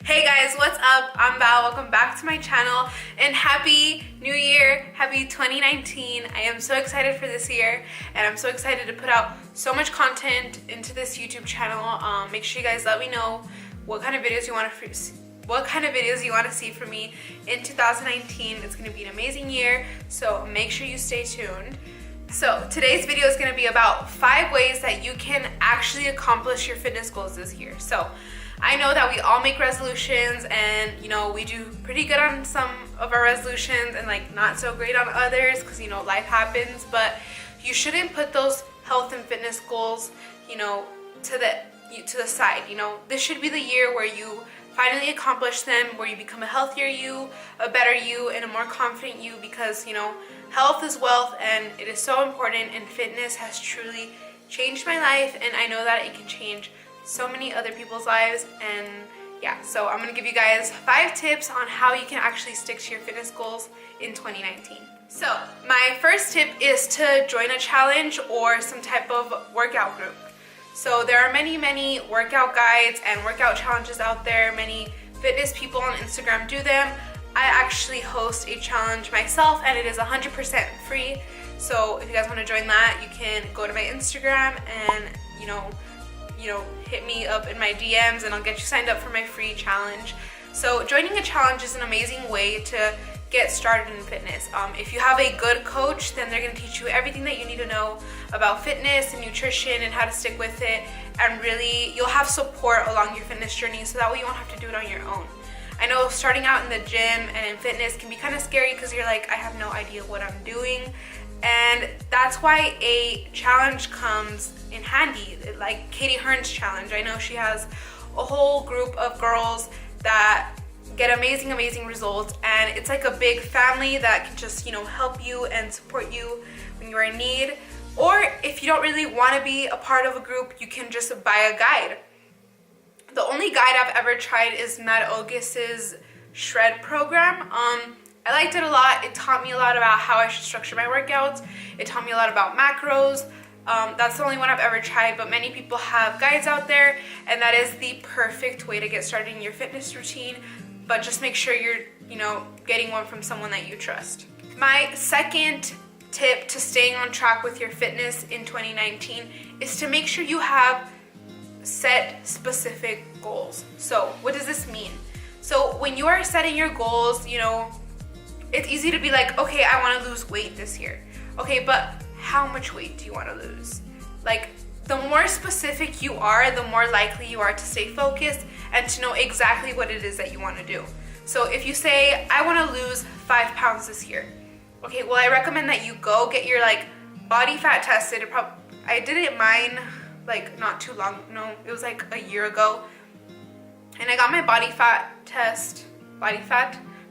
Hey guys, what's up? I'm Val. Welcome back to my channel and happy new year, happy 2019. I am so excited for this year and I'm so excited to put out so much content into this YouTube channel. Make sure you guys let me know what kind of videos you want to see from me in 2019. It's going to be an amazing year, so make sure you stay tuned. So today's video is going to be about 5 ways that you can actually accomplish your fitness goals this year. So I know that we all make resolutions and we do pretty good on some of our resolutions and like not so great on others because life happens, but you shouldn't put those health and fitness goals to the side. This should be the year where you finally accomplish them, where you become a healthier you, a better you, and a more confident you, because health is wealth and it is so important, and fitness has truly changed my life, and I know that it can change so many other people's lives. And yeah, so I'm gonna give you guys 5 tips on how you can actually stick to your fitness goals in 2019. So my first tip is to join a challenge or some type of workout group. So there are many workout guides and workout challenges out there. Many fitness people on Instagram do them. I actually host a challenge myself and it is 100% free. So if you guys want to join that, you can go to my Instagram and hit me up in my DMs and I'll get you signed up for my free challenge. So joining a challenge is an amazing way to get started in fitness. If you have a good coach, then they're going to teach you everything that you need to know about fitness and nutrition and how to stick with it, and really you'll have support along your fitness journey, so that way you won't have to do it on your own. I know starting out in the gym and in fitness can be kind of scary because you're like, I have no idea what I'm doing, and that's why a challenge comes in handy, like Katie Hearn's challenge. I know she has a whole group of girls that get amazing results, and it's like a big family that can just help you and support you when you're in need. Or if you don't really want to be a part of a group, you can just buy a guide. The only guide I've ever tried is Matt August's Shred program. I liked it a lot. It taught me a lot about how I should structure my workouts. It taught me a lot about macros. That's the only one I've ever tried, but many people have guides out there, and that is the perfect way to get started in your fitness routine. But just make sure you're, getting one from someone that you trust. My second tip to staying on track with your fitness in 2019 is to make sure you have set specific goals. So what does this mean? So when you are setting your goals, it's easy to be like, okay, I want to lose weight this year. Okay, but how much weight do you want to lose? Like, the more specific you are, the more likely you are to stay focused and to know exactly what it is that you want to do. So if you say, I want to lose 5 pounds this year. Okay, well, I recommend that you go get your body fat tested. I did it mine not too long, no, it was like a year ago. And I got my body fat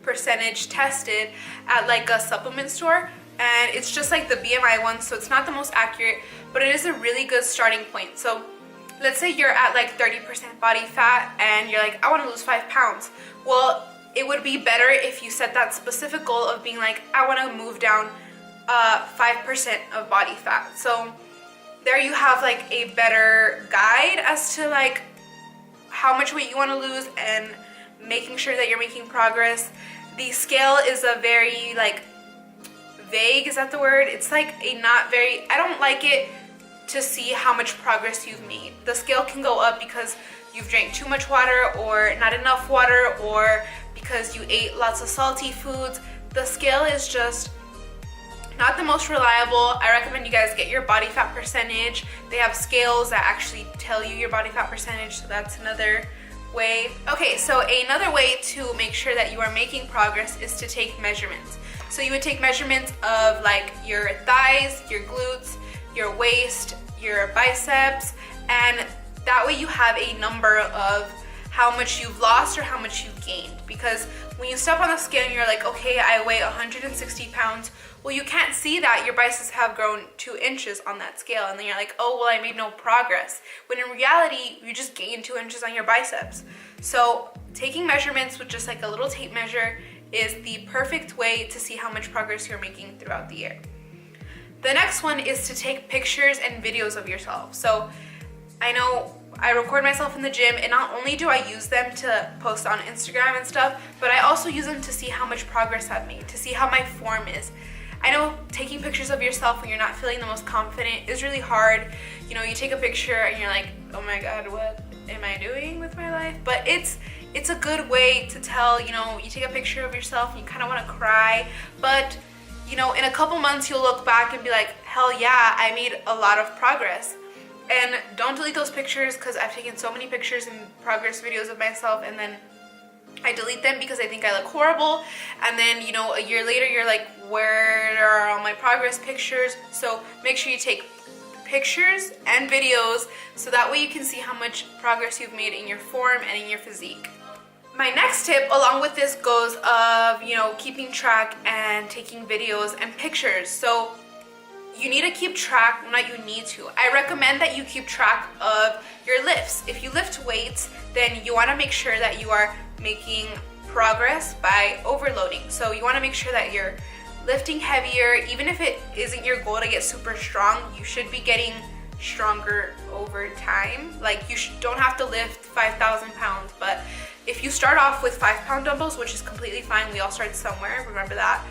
percentage tested at a supplement store. And it's just like the BMI one, so it's not the most accurate, but it is a really good starting point. So let's say you're at 30% body fat and you're like, I want to lose 5 pounds. Well, it would be better if you set that specific goal of being like, I want to move down 5% of body fat. So there you have a better guide as to how much weight you want to lose and making sure that you're making progress. The scale is a very vague, is that the word? It's I don't like it to see how much progress you've made. The scale can go up because you've drank too much water or not enough water, or because you ate lots of salty foods. The scale is just not the most reliable. I recommend you guys get your body fat percentage. They have scales that actually tell you your body fat percentage, so that's another way. Okay, so another way to make sure that you are making progress is to take measurements. So you would take measurements of your thighs, your glutes, your waist, your biceps, and that way you have a number of how much you've lost or how much you've gained. Because when you step on the scale and you're like, okay, I weigh 160 pounds, well, you can't see that your biceps have grown 2 inches on that scale, and then you're like, oh, well, I made no progress. When in reality, you just gained 2 inches on your biceps. So taking measurements with just a little tape measure is the perfect way to see how much progress you're making throughout the year. The next one is to take pictures and videos of yourself. So I know I record myself in the gym, and not only do I use them to post on Instagram and stuff, but I also use them to see how much progress I've made, to see how my form is. I know taking pictures of yourself when you're not feeling the most confident is really hard. You know, you take a picture and you're like, oh my god, what am I doing with my life? But it's a good way to tell, you know, you take a picture of yourself and you kind of want to cry, but you know, in a couple months you'll look back and be like, hell yeah, I made a lot of progress. And don't delete those pictures, because I've taken so many pictures and progress videos of myself and then I delete them because I think I look horrible. And then, you know, a year later you're like, where are all my progress pictures? So make sure you take pictures and videos so that way you can see how much progress you've made in your form and in your physique. My next tip along with this goes of, you know, keeping track and taking videos and pictures. So you need to keep track, not you need to. I recommend that you keep track of your lifts. If you lift weights, then you want to make sure that you are making progress by overloading. So you want to make sure that you're lifting heavier. Even if it isn't your goal to get super strong, you should be getting stronger over time. Like, you don't have to lift 5,000 pounds, but if you start off with 5-pound dumbbells, which is completely fine, we all start somewhere, remember that.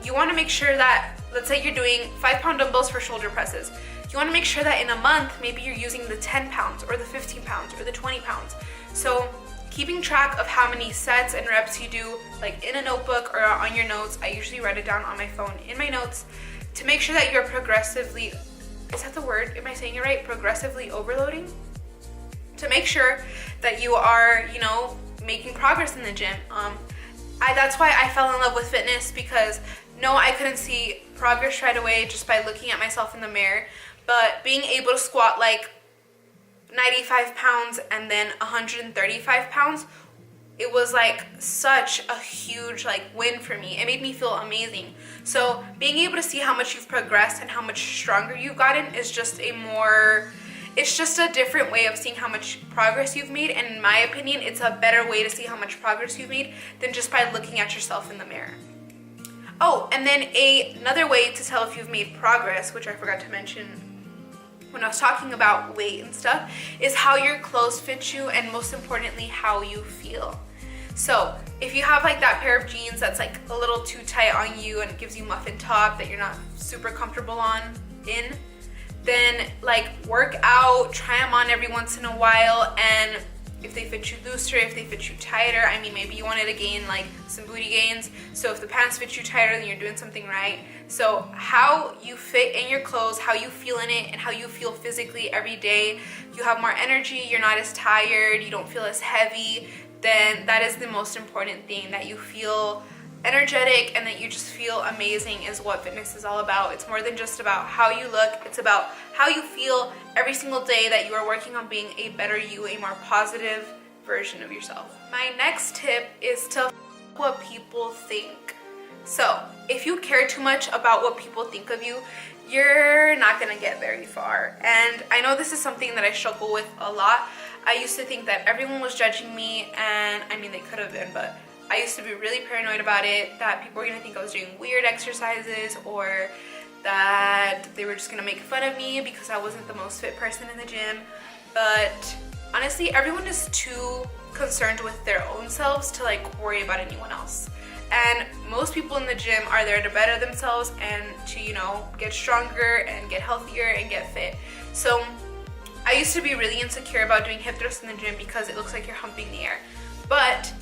You want to make sure that, let's say you're doing 5-pound dumbbells for shoulder presses. You want to make sure that in a month, maybe you're using the 10 pounds or the 15 pounds or the 20 pounds. So keeping track of how many sets and reps you do, like in a notebook or on your notes. I usually write it down on my phone in my notes to make sure that you're progressively, is that the word? Am I saying it right? Progressively overloading? To make sure that you are, you know, making progress in the gym. That's why I fell in love with fitness, because no, I couldn't see progress right away just by looking at myself in the mirror, but being able to squat like 95 pounds and then 135 pounds, it was like such a huge like win for me. It made me feel amazing. So being able to see how much you've progressed and how much stronger you've gotten is just it's just a different way of seeing how much progress you've made, and in my opinion, it's a better way to see how much progress you've made than just by looking at yourself in the mirror. Oh, and then another way to tell if you've made progress, which I forgot to mention when I was talking about weight and stuff, is how your clothes fit you, and most importantly, how you feel. So if you have like that pair of jeans that's like a little too tight on you and it gives you muffin top that you're not super comfortable in, then like work out, try them on every once in a while, and if they fit you looser, if they fit you tighter, I mean, maybe you wanted to gain like some booty gains, so if the pants fit you tighter, then you're doing something right. So how you fit in your clothes, how you feel in it, and how you feel physically every day, you have more energy, you're not as tired, you don't feel as heavy, then that is the most important thing, that you feel energetic and that you just feel amazing is what fitness is all about. It's more than just about how you look, it's about how you feel every single day, that you are working on being a better you, a more positive version of yourself. My next tip is to what people think. So if you care too much about what people think of you, you're not gonna get very far. And I know this is something that I struggle with a lot. I used to think that everyone was judging me, and I mean, they could have been, but I used to be really paranoid about it, that people were gonna think I was doing weird exercises, or that they were just gonna make fun of me because I wasn't the most fit person in the gym. But honestly, everyone is too concerned with their own selves to like worry about anyone else. And most people in the gym are there to better themselves and to, you know, get stronger and get healthier and get fit. So I used to be really insecure about doing hip thrusts in the gym because it looks like you're humping the air. But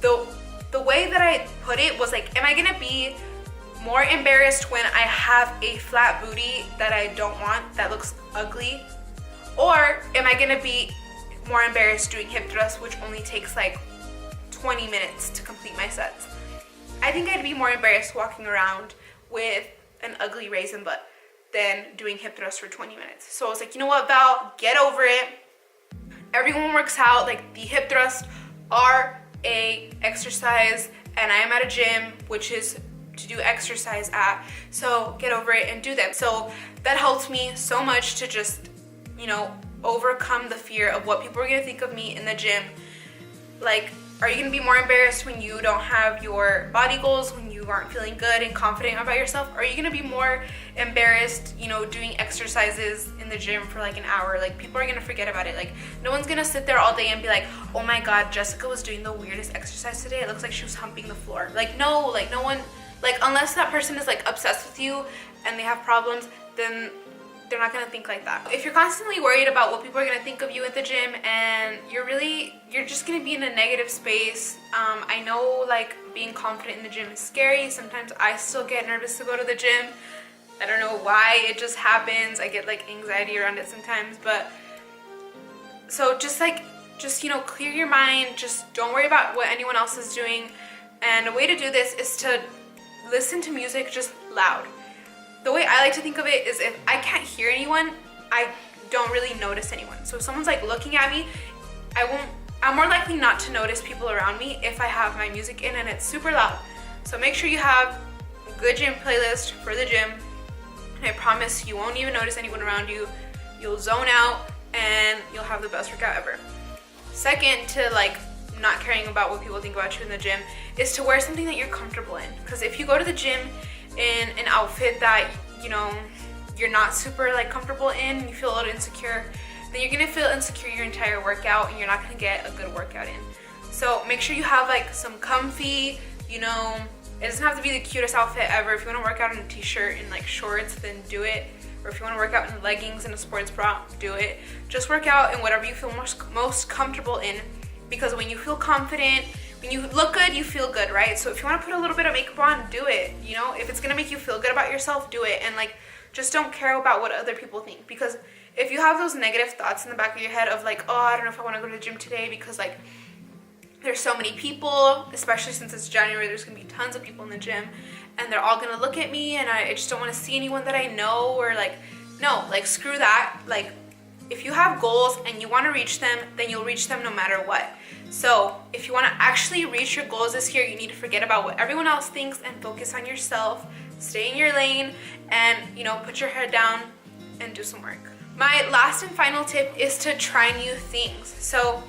the way that I put it was like, am I gonna be more embarrassed when I have a flat booty that I don't want, that looks ugly? Or am I gonna be more embarrassed doing hip thrusts, which only takes like 20 minutes to complete my sets? I think I'd be more embarrassed walking around with an ugly raisin butt than doing hip thrusts for 20 minutes. So I was like, you know what, Val, get over it. Everyone works out. Like, the hip thrusts are a exercise, and I am at a gym which is to do exercise at, so get over it and do them. So that helped me so much to just, you know, overcome the fear of what people are gonna think of me in the gym. Like, are you gonna be more embarrassed when you don't have your body goals, when you you aren't feeling good and confident about yourself? Or are you gonna be more embarrassed, you know, doing exercises in the gym for like an hour? Like, people are gonna forget about it. Like, no one's gonna sit there all day and be like, oh my god, Jessica was doing the weirdest exercise today, it looks like she was humping the floor. Like, no one, like, unless that person is like obsessed with you and they have problems, then they're not gonna think like that. If you're constantly worried about what people are gonna think of you at the gym and you're just gonna be in a negative space. I know, like, being confident in the gym is scary. Sometimes I still get nervous to go to the gym. I don't know why, it just happens. I get like anxiety around it sometimes, but so just you know, clear your mind. Just don't worry about what anyone else is doing. And a way to do this is to listen to music just loud. The way I like to think of it is, if I can't hear anyone, I don't really notice anyone. So if someone's like looking at me, I'm more likely not to notice people around me if I have my music in and it's super loud. So make sure you have a good gym playlist for the gym, and I promise you won't even notice anyone around you. You'll zone out and you'll have the best workout ever. Second to like not caring about what people think about you in the gym is to wear something that you're comfortable in. Because if you go to the gym in an outfit that, you know, you're not super like comfortable in, you feel a little insecure, then you're gonna feel insecure your entire workout and you're not gonna get a good workout in. So make sure you have like some comfy, you know, it doesn't have to be the cutest outfit ever. If you want to work out in a t-shirt and like shorts, then do it. Or if you want to work out in leggings and a sports bra, do it. Just work out in whatever you feel most comfortable in, because when you feel confident, when you look good, you feel good, right? So if you want to put a little bit of makeup on, do it. You know, if it's gonna make you feel good about yourself, do it. And like, just don't care about what other people think, because if you have those negative thoughts in the back of your head of like, oh, I don't know if I want to go to the gym today because like there's so many people, especially since it's January, there's gonna be tons of people in the gym and they're all gonna look at me and I just don't want to see anyone that I know, or like, no, like, screw that. Like, if you have goals and you want to reach them, then you'll reach them no matter what. So if you want to actually reach your goals this year, you need to forget about what everyone else thinks and focus on yourself, stay in your lane, and, you know, put your head down and do some work. My last and final tip is to try new things. So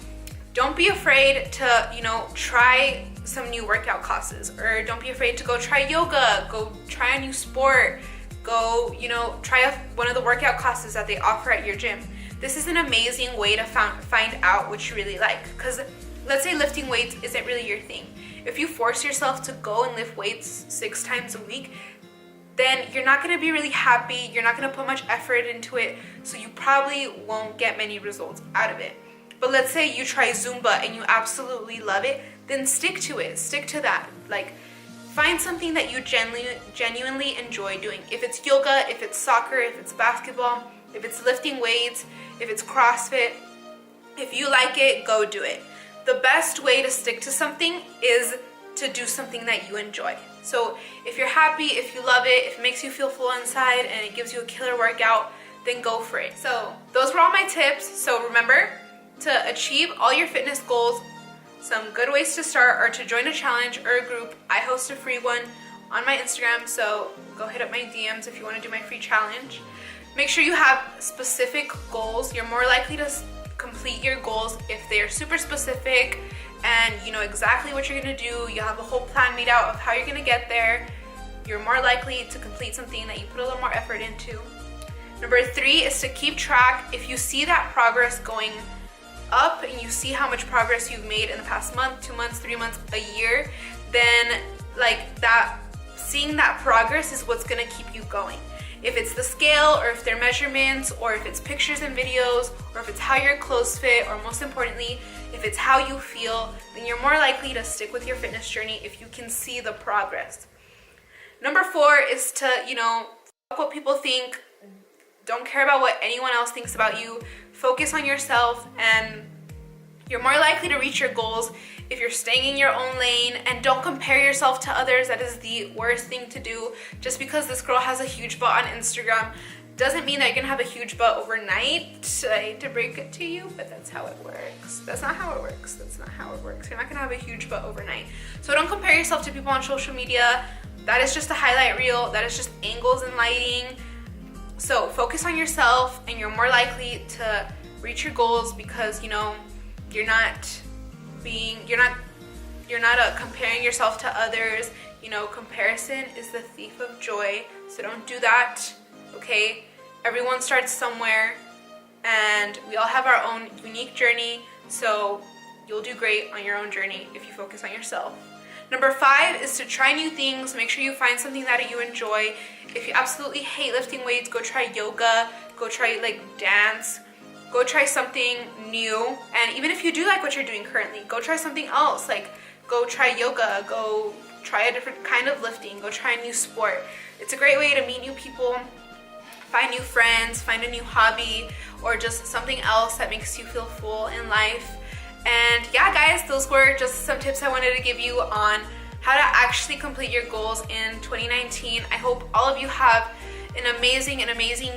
don't be afraid to, you know, try some new workout classes, or don't be afraid to go try yoga, go try a new sport, go, you know, try one of the workout classes that they offer at your gym. This is an amazing way to find out what you really like, because let's say lifting weights isn't really your thing. If you force yourself to go and lift weights 6 times a week, then you're not going to be really happy, you're not going to put much effort into it, so you probably won't get many results out of it. But let's say you try Zumba and you absolutely love it, then stick to it, stick to that. Like, find something that you genuinely enjoy doing. If it's yoga, if it's soccer, if it's basketball, if it's lifting weights, if it's CrossFit, if you like it, go do it. The best way to stick to something is to do something that you enjoy. So if you're happy, if you love it, if it makes you feel full inside and it gives you a killer workout, then go for it. So those were all my tips. So remember, to achieve all your fitness goals, some good ways to start are to join a challenge or a group. I host a free one on my Instagram, so go hit up my DMs if you want to do my free challenge. Make sure you have specific goals. You're more likely to complete your goals if they're super specific and you know exactly what you're gonna do. You have a whole plan made out of how you're gonna get there. You're more likely to complete something that you put a little more effort into. Number 3 is to keep track. If you see that progress going up and you see how much progress you've made in the past month, 2 months, 3 months, a year, then like that, seeing that progress is what's gonna keep you going. If it's the scale, or if they're measurements, or if it's pictures and videos, or if it's how your clothes fit, or most importantly, if it's how you feel, then you're more likely to stick with your fitness journey if you can see the progress. Number 4 is to, you know, fuck what people think. Don't care about what anyone else thinks about you. Focus on yourself, and you're more likely to reach your goals if you're staying in your own lane. And don't compare yourself to others. That is the worst thing to do. Just because this girl has a huge butt on Instagram doesn't mean that you're gonna have a huge butt overnight. I hate to break it to you, but that's how it works. That's not how it works. That's not how it works. You're not gonna have a huge butt overnight. So don't compare yourself to people on social media. That is just a highlight reel. That is just angles and lighting. So focus on yourself, and you're more likely to reach your goals because, you know, you're not comparing yourself to others. You know, comparison is the thief of joy, so don't do that, okay? Everyone starts somewhere, and we all have our own unique journey, so you'll do great on your own journey if you focus on yourself. Number 5 is to try new things. Make sure you find something that you enjoy. If you absolutely hate lifting weights, go try yoga, go try like dance, go try something new. And even if you do like what you're doing currently, go try something else. Like go try yoga, go try a different kind of lifting, go try a new sport. It's a great way to meet new people, find new friends, find a new hobby, or just something else that makes you feel full in life. And yeah, guys, those were just some tips I wanted to give you on how to actually complete your goals in 2019. I hope all of you have an amazing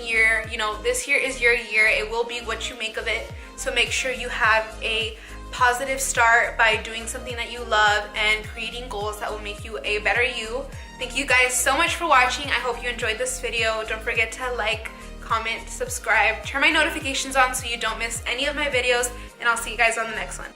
year. You know, this year is your year. It will be what you make of it. So make sure you have a positive start by doing something that you love and creating goals that will make you a better you. Thank you guys so much for watching. I hope you enjoyed this video. Don't forget to like, comment, subscribe, turn my notifications on so you don't miss any of my videos, and I'll see you guys on the next one.